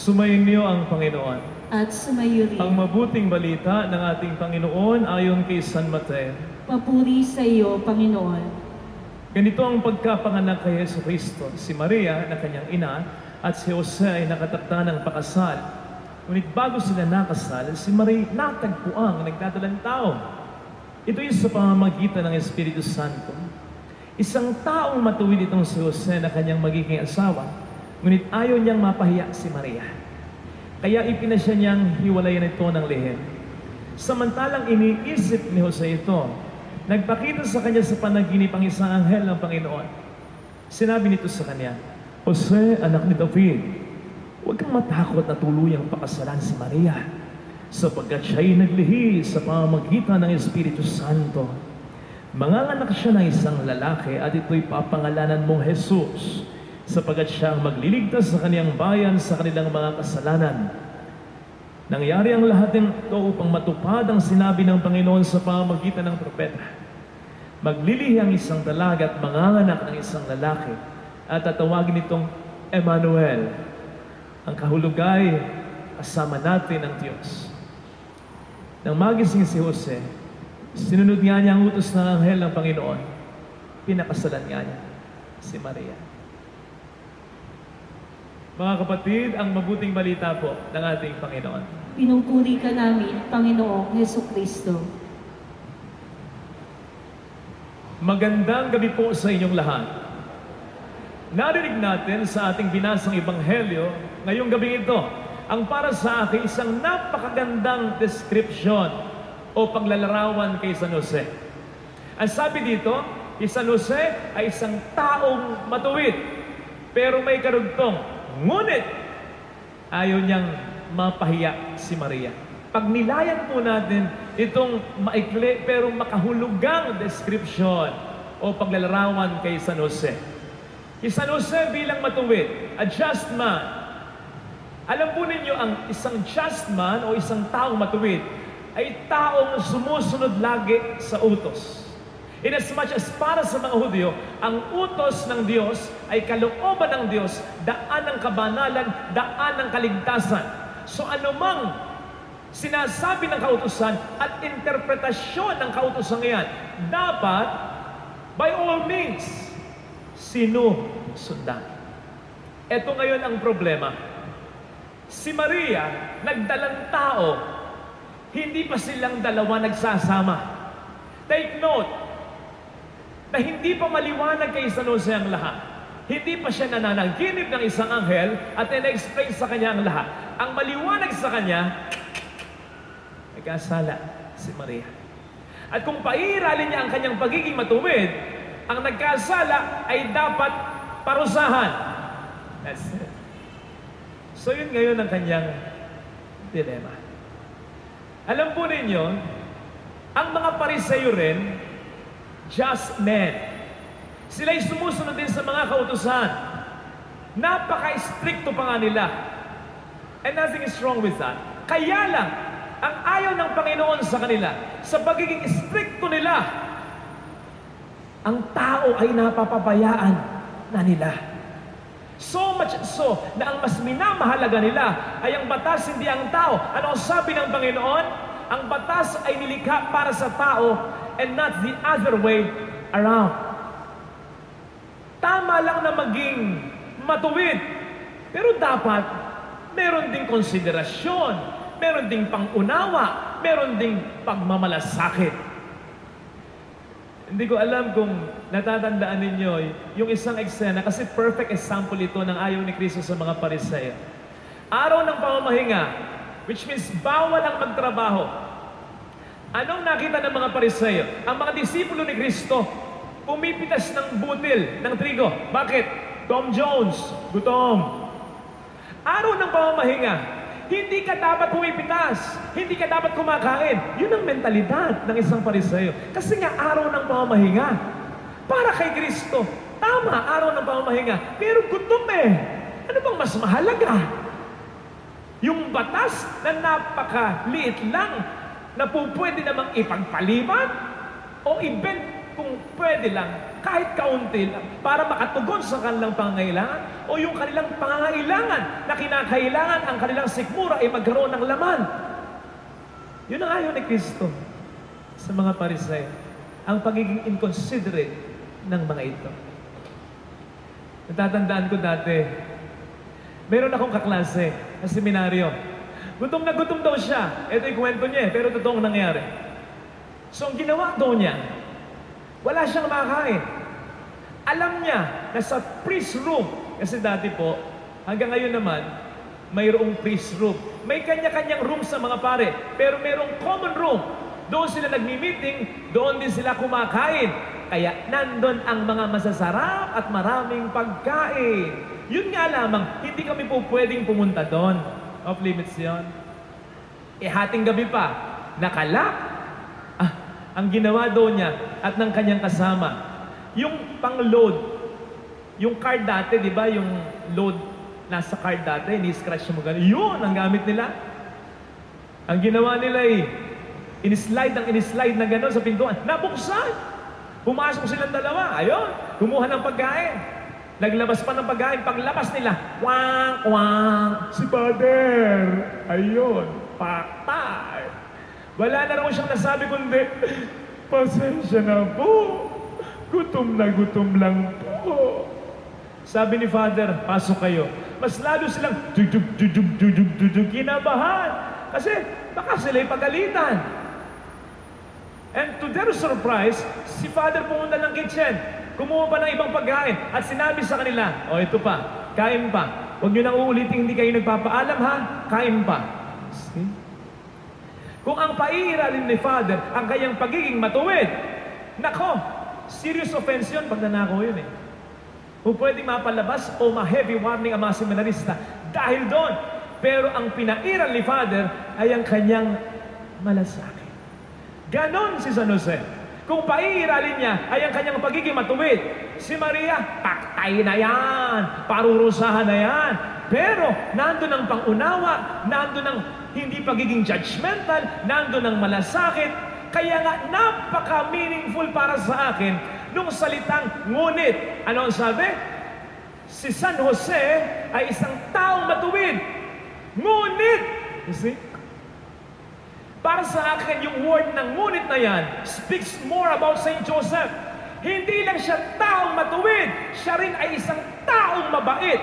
Sumayin niyo ang Panginoon. At sumayo rin. Ang mabuting balita ng ating Panginoon ayon kay San Mateo. Papuri sa iyo, Panginoon. Ganito ang pagkapanganak kay Jesucristo. Si Maria na kanyang ina at si Jose ay nakatakda ng pakasal. Ngunit bago sila nakasal, si Maria natagpuang nagdadalang tao. Ito ay sa pamamagitan ng Espiritu Santo. Isang taong matuwid itong si Jose na kanyang magiging asawa, ngunit ayaw niyang mapahiya si Maria. Kaya ipinasya niyang hiwalayan ito ng lihim. Samantalang iniisip ni Jose ito, nagpakita sa kanya sa panaginip ang isang anghel ng Panginoon. Sinabi nito sa kanya, Jose, anak ni David, huwag kang matakot na tuluyang pakasalan si Maria, sapagkat siya'y naglihi sa pamamagitan ng Espiritu Santo. Manganganak siya ng isang lalaki at ito'y papangalanan mong Jesus, sapagkat siya ang magliligtas sa kaniyang bayan sa kanilang mga kasalanan. Nangyari ang lahat ng ito upang matupad ang sinabi ng Panginoon sa pamamagitan ng propeta. Maglilihi ang isang dalaga at manganganak ng isang lalaki at tatawagin itong Emmanuel. Ang kahulugay, kasama natin ang Diyos. Nang magising si Jose, sinunod nga niya ang utos ng anghel ng Panginoon. Pinakasalan nga niya si Maria. Mga kapatid, ang mabuting balita po ng ating Panginoon. Pinupuri ka namin, Panginoong Jesucristo. Magandang gabi po sa inyong lahat. Narinig natin sa ating binasang ebanghelyo ngayong gabi ito ang para sa akin isang napakagandang description o paglalarawan kay San Jose. Ang sabi dito, si San Jose ay isang taong matuwid, pero may karugtong. Ngunit, ayaw niyang mapahiya si Maria. Pag nilayan po natin itong maikli pero makahulugang description o paglalarawan kay San Jose. Si San Jose bilang matuwid, a just man. Alam po ninyo, ang isang just man o isang taong matuwid ay taong sumusunod lagi sa utos. Inasmuch as para sa mga Hudyo, ang utos ng Diyos ay kalooban ng Diyos, daan ng kabanalan, daan ng kaligtasan. So anumang sinasabi ng kautusan at interpretasyon ng kautusan ngayon, dapat, by all means, sinusundan. Ito ngayon ang problema. Si Maria, nagdalang tao, hindi pa silang dalawa nagsasama. Take note, na hindi pa maliwanag kay San Jose ang lahat. Hindi pa siya nananaginip ng isang anghel at ina-explain sa kanya ang lahat. Ang maliwanag sa kanya, nagkasala si Maria. At kung pairalin niya ang kanyang pagiging matuwid, ang nagkasala ay dapat parusahan. That's it. So yun ngayon ang kanyang dilema. Alam po ninyo, ang mga Pariseo rin, just men. Sila'y sumusunod din sa mga kautusan. Napaka-stricto pa nga nila. And nothing is wrong with that. Kaya lang, ang ayaw ng Panginoon sa kanila, sa pagiging stricto nila, ang tao ay napapabayaan na nila. So much so, na ang mas minamahalaga nila ay ang batas, hindi ang tao. Ano ang sabi ng Panginoon? Ang batas ay nilikha para sa tao and not the other way around. Tama lang na maging matuwid, pero dapat meron ding konsiderasyon, meron ding pangunawa, meron ding pagmamalasakit. Hindi ko alam kung natatandaan ninyo yung isang eksena, kasi perfect example ito ng ayaw ni Kristo sa mga Pariseo. Araw ng pamamahinga, which means bawal ang magtrabaho. Anong nakita ng mga Pariseo? Ang mga disipulo ni Kristo, pumipitas ng butil ng trigo. Bakit? Tom Jones, gutom. Araw ng pamamahinga, hindi ka dapat pumipitas, hindi ka dapat kumakain. Yun ang mentalidad ng isang Pariseo. Kasi nga araw ng pamamahinga. Para kay Kristo, tama, araw ng pamamahinga, pero gutom eh. Ano bang mas mahalaga? Yung batas na napakaliit lang na po pwede namang ipagpaliban o event kung pwede lang, kahit kaunti lang, para makatugon sa kanilang pangangailangan o yung kanilang pangangailangan na kinakailangan ang kanilang sikmura ay magkaroon ng laman. Yun ang ayaw ni Kristo sa mga Pariseo, ang pagiging inconsiderate ng mga ito. Natatandaan ko dati, meron akong kaklase sa seminaryo. Gutom na gutom daw siya. Ito yung kwento niya pero totoong nangyari. So, ang ginawa daw niya, wala siyang makakain. Alam niya na sa priest room, kasi dati po, hanggang ngayon naman, mayroong priest room. May kanya-kanyang room sa mga pare, pero mayroong common room. Doon sila nagmi-meeting, doon din sila kumakain. Kaya nandun ang mga masasarap at maraming pagkain. Yun nga lamang, hindi kami po pwedeng pumunta doon. Off limits yun. Hating gabi pa, nakala. Ang ginawa doon niya at ng kanyang kasama, yung pang-load, yung card dati, di ba, yung load nasa card dati, ni-scratch mo gano'n. Yun ang gamit nila. Ang ginawa nila in-slide na gano'n sa pintuan. Nabuksan! Pumasok silang dalawa. Ayun, kumuha ng pagkain. Naglabas pa ng pagkain. Paglabas nila, wang, wang. Si Father. Ayun, patay. Wala na raw siyang nasabi kundi, pasensya na po. Gutom na gutom lang po. Sabi ni Father, pasok kayo. Mas lalo silang kinabahan. Kasi baka sila'y pagalitan. And to their surprise, si Father pumunta ng kitchen. Kumuha pa ng ibang pagkain at sinabi sa kanila, o ito pa, kain pa. Huwag nyo nang uulitin, hindi kayo nagpapaalam ha, kain pa. See? Kung ang paiiralin ni Father ang kanyang pagiging matuwid, nako, serious offense yun pag nanakaw yun eh. Kung pwedeng mapalabas o ma-heavy warning ang mga seminarista dahil doon. Pero ang pinairal ni Father ay ang kanyang malasakit. Ganon si San Jose. Kung paiiralin niya ay ang kanyang pagiging matuwid, si Maria, paktay na yan, parurusahan na yan. Pero nandun ang pangunawa, nandun ang hindi pagiging judgmental, nandun ang malasakit. Kaya nga napaka-meaningful para sa akin nung salitang ngunit. Ano ang sabi? Si San Jose ay isang taong matuwid. Ngunit! You see? Para sa akin, yung word ng ngunit na yan speaks more about Saint Joseph. Hindi lang siya taong matuwid, siya rin ay isang taong mabait.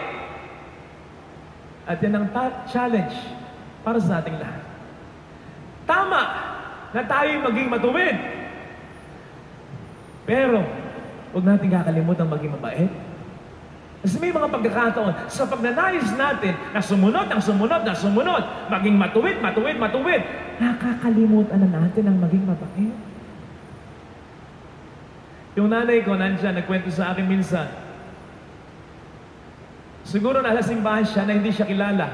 At yan ang challenge para sa ating lahat. Tama na tayo maging matuwid. Pero, huwag natin kakalimutan maging mabait. Kasi may mga pagkakataon sa pagnanais natin na sumunod, maging matuwid, nakakalimutan na natin ang maging mabait. Yung nanay ko, nandiyan, nagkwento sa akin minsan. Siguro nasa simbahan siya na hindi siya kilala.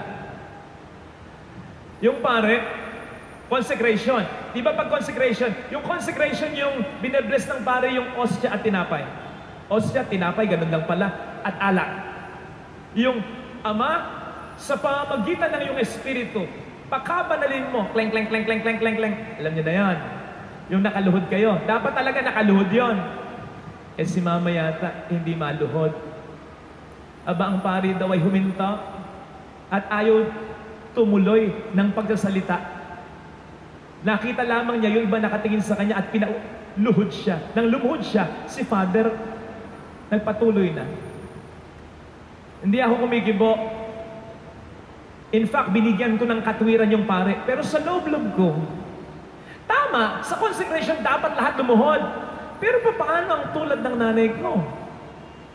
Yung pare, consecration. Di ba pag consecration? Yung consecration yung binabless ng pare yung ostia at tinapay. Ostia, tinapay, ganun lang pala. At alak. Yung ama, sa pamamagitan ng iyong espiritu, pakabanalin mo, kleng, kleng, kleng, kleng, kleng, kleng, kleng. Alam niyo na yan. Yung nakaluhod kayo. Dapat talaga nakaluhod yon. Eh si mama yata, hindi maluhod. Aba ang pari daw ay huminta at ayaw tumuloy ng pagsasalita. Nakita lamang niya yung iba nakatingin sa kanya at pinaluhod siya. Nang lumuhod siya, si Father nagpatuloy na. Hindi ako kumikibo. In fact, binigyan ko ng katwiran yung pare. Pero sa loob-loob ko, tama, sa consecration dapat lahat lumuhod. Pero paano ang tulad ng nanay ko?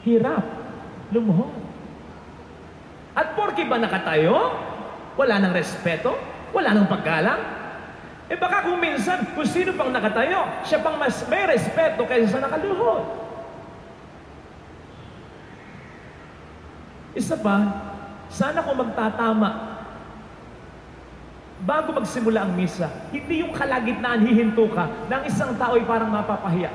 Hirap, lumuhod. At porke ba nakatayo? Wala nang respeto? Wala nang paggalang? Eh baka kung minsan, kung sino pang nakatayo, siya pang mas may respeto kaysa sa nakaluhod. Isa pa, sana kung magtatama, bago magsimula ang misa, hindi yung kalagitnaan hihinto ka ng isang tao ay parang mapapahiya.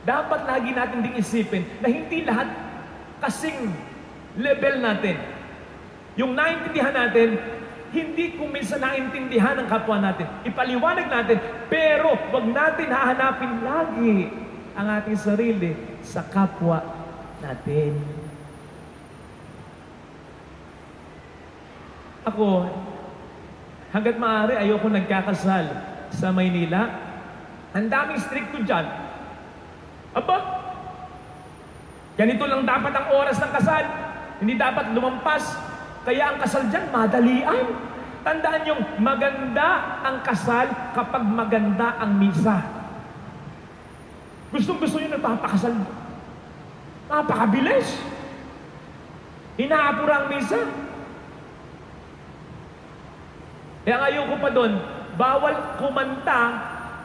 Dapat lagi natin ding isipin na hindi lahat kasing level natin. Yung naintindihan natin, hindi kung minsan naintindihan ng kapwa natin. Ipaliwanag natin, pero wag natin hahanapin lagi ang ating sarili sa kapwa natin. Ako, hanggat maaari, ayoko nagkakasal sa Maynila. Ang daming stricto dyan. Aba, ganito lang dapat ang oras ng kasal. Hindi dapat lumampas. Kaya ang kasal dyan, madalian. Tandaan yung maganda ang kasal kapag maganda ang misa. Gustong-gusto nyo nagpapakasal. Napakabilis. Inaapura ang misa. Kaya ngayon ko pa doon, bawal kumanta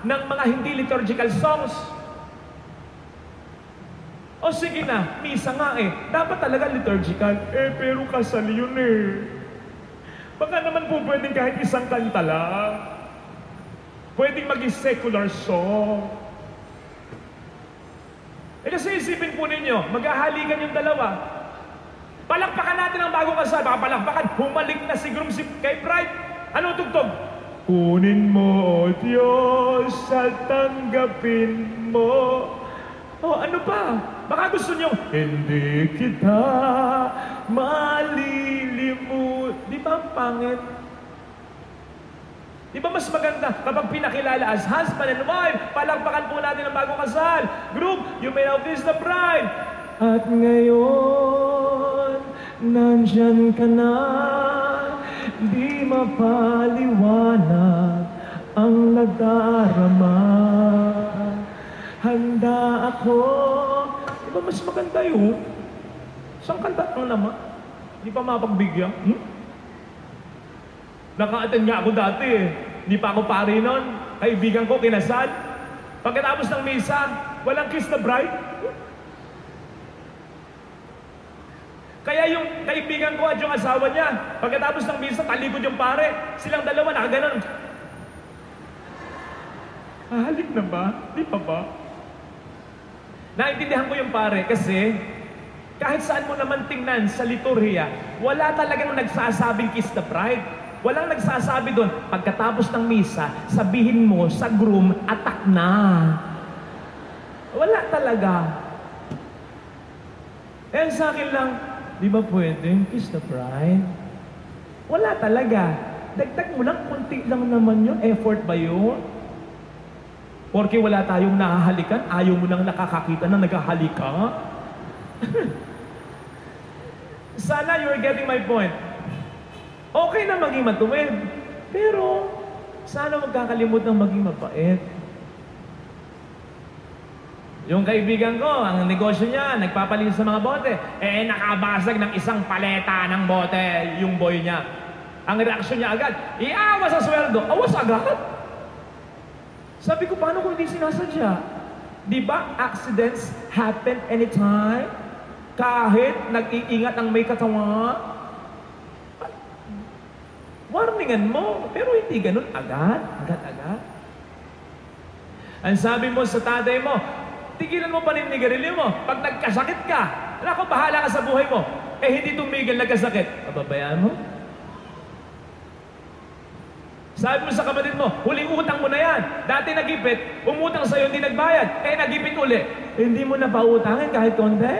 ng mga hindi liturgical songs. O sige na, misa nga eh. Dapat talaga liturgical. Pero kasal yun eh. Baka naman po pwedeng kahit isang kanta lang. Pwedeng maging secular song. Kasi isipin po ninyo, maghahalikan yung dalawa. Palakpakan natin ang bagong kasal. Baka palakpakan, humalik na si groom kay bride. Ano tugtog? Kunin mo, O Diyos, at tanggapin mo. O ano pa? Baka gusto nyo, hindi kita malilimut. Di ba ang pangit? Di ba mas maganda kapag pinakilala as husband and wife, palakpakan po natin ang bagong kasal. Group, you may now kiss the bride. At ngayon, nandyan ka na, di mapaliwanag ang nadarama. Handa ako. Di ba mas maganda yun? Isang kanta lang naman. Di pa mapagbigyan. Naka-attend nga ako dati eh. Di pa ako pari nun. Kaibigan ko kinasal. Pagkatapos ng misa, walang kiss the bride. Kaya yung kaibigan ko at yung asawa niya, pagkatapos ng misa, talikod yung pare. Silang dalawa, nakaganon. Halik na ba? Di pa ba? Naintindihan ko yung pare kasi kahit saan mo naman tingnan sa liturhiya, wala talagang nagsasabing kiss the bride. Walang nagsasabi doon, pagkatapos ng misa, sabihin mo sa groom, atak na. Wala talaga. Kaya sa akin lang, di ba pwedeng kiss the bride? Wala talaga. Dagdag mo lang, kunti lang naman yun. Effort ba yun? Porque wala tayong nakahalikan, ayaw mo nang nakakakita na naghahalika? Sana you're getting my point. Okay na maging matuwid, pero sana huwag kakalimut ng maging mabait. Yung kaibigan ko, ang negosyo niya, nagpapalinis sa mga bote. Nakabasag ng isang paleta ng bote yung boy niya. Ang reaksyon niya agad, iawa sa sweldo. Awas agad? Sabi ko, paano kung hindi sinasadya? Di ba accidents happen anytime? Kahit nag-iingat ang may katawan? Warningan mo, pero hindi ganun agad. Agad-agad. Ang sabi mo sa tatay mo, tigilan mo paninigarilyo mo. Pag nagkasakit ka, alam ko, bahala ka sa buhay mo. Hindi tumigil, nagkasakit. Pababayaan mo? Sabi mo sa kapatid mo, huling utang mo na yan. Dati nagipit, umutang sa'yo, hindi nagbayad. Nagipit uli. Hindi mo na pautangin kahit konti?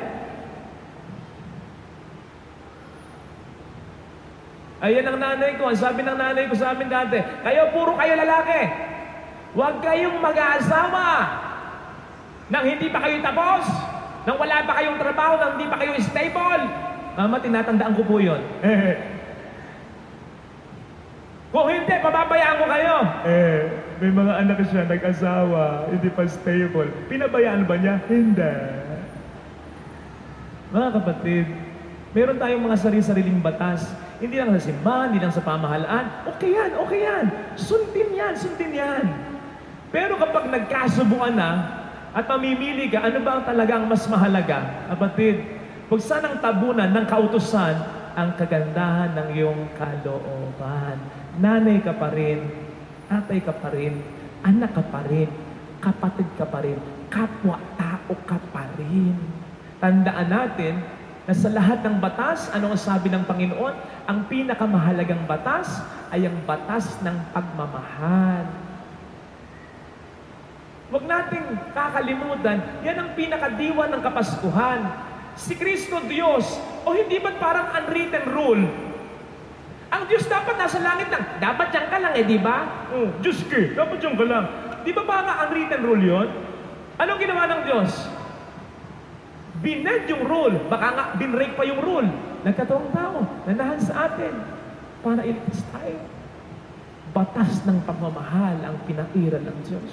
Ayan ang nanay ko. Ang sabi ng nanay ko sa amin dati, puro kayo lalaki. Huwag kayong mag-aasawa nang hindi pa kayo tapos, nang wala pa kayong trabaho, nang hindi pa kayo stable. Mama, tinatandaan ko po yun. Kung hindi, pababayaan ko kayo. May mga anak siya, nag-asawa, hindi pa stable. Pinabayaan ba niya? Hindi. Mga kapatid, meron tayong mga sarili-sariling batas. Hindi lang sa simbahan, hindi lang sa pamahalaan. Okay yan, okay yan. Sundin yan, sundin yan. Pero kapag nagkasubuan na, at mamimili ka, ano ba ang talagang mas mahalaga? Kapatid, huwag sanang tabunan ng kautusan ang kagandahan ng iyong kalooban. Nanay ka pa rin, tatay ka pa rin, anak ka pa rin, kapatid ka pa rin, kapwa-tao ka pa rin. Tandaan natin na sa lahat ng batas, ano ang sabi ng Panginoon? Ang pinakamahalagang batas ay ang batas ng pagmamahal. Huwag nating kakalimutan, yan ang pinakadiwa ng Kapaskuhan. Si Kristo Diyos, o hindi ba't parang unwritten rule? Ang Diyos dapat nasa langit lang. Dapat dyan ka lang di ba? Diyos ka, dapat dyan ka lang. Di ba parang unwritten rule yon? Anong ginawa ng Diyos? Binend yung rule. Baka nga, binrake pa yung rule. Nagkataong tao, nanahan sa atin para iligtas tayo. Batas ng pagmamahal ang pinairal ng Diyos.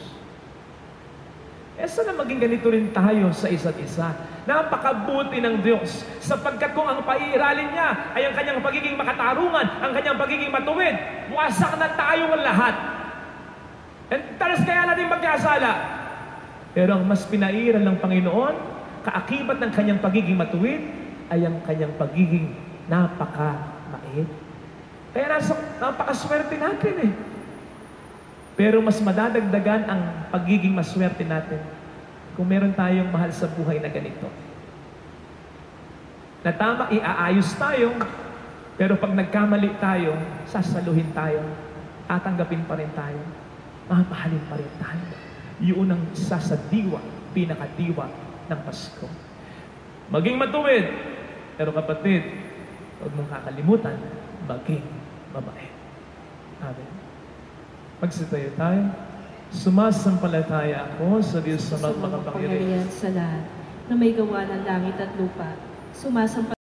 Sana maging ganito rin tayo sa isa't isa. Napakabuti ng Diyos sapagkat kung ang paiiralin niya ay ang kanyang pagiging makatarungan, ang kanyang pagiging matuwid, wasak na tayong lahat. And talas kaya natin magkasala. Pero ang mas pinairal ng Panginoon, kaakibat ng kanyang pagiging matuwid, ay ang kanyang pagiging napaka-mait. Kaya napakaswerte natin Pero mas madadagdagan ang pagiging maswerte natin kung meron tayong mahal sa buhay na ganito. Na tama, iaayos tayo, pero pag nagkamali tayo, sasaluhin tayo, tatanggapin pa rin tayo, mamahalin pa rin tayo. Yun ang isa sa diwa, pinakadiwa ng Pasko. Maging matuwid, pero kapatid, huwag mong kakalimutan, maging mabait. Amen. Magsitayo tayo. Sumasampalataya ako sa Diyos sa makapangyarihan sa lahat, na may gawa ng langit at lupa. Sumasampalataya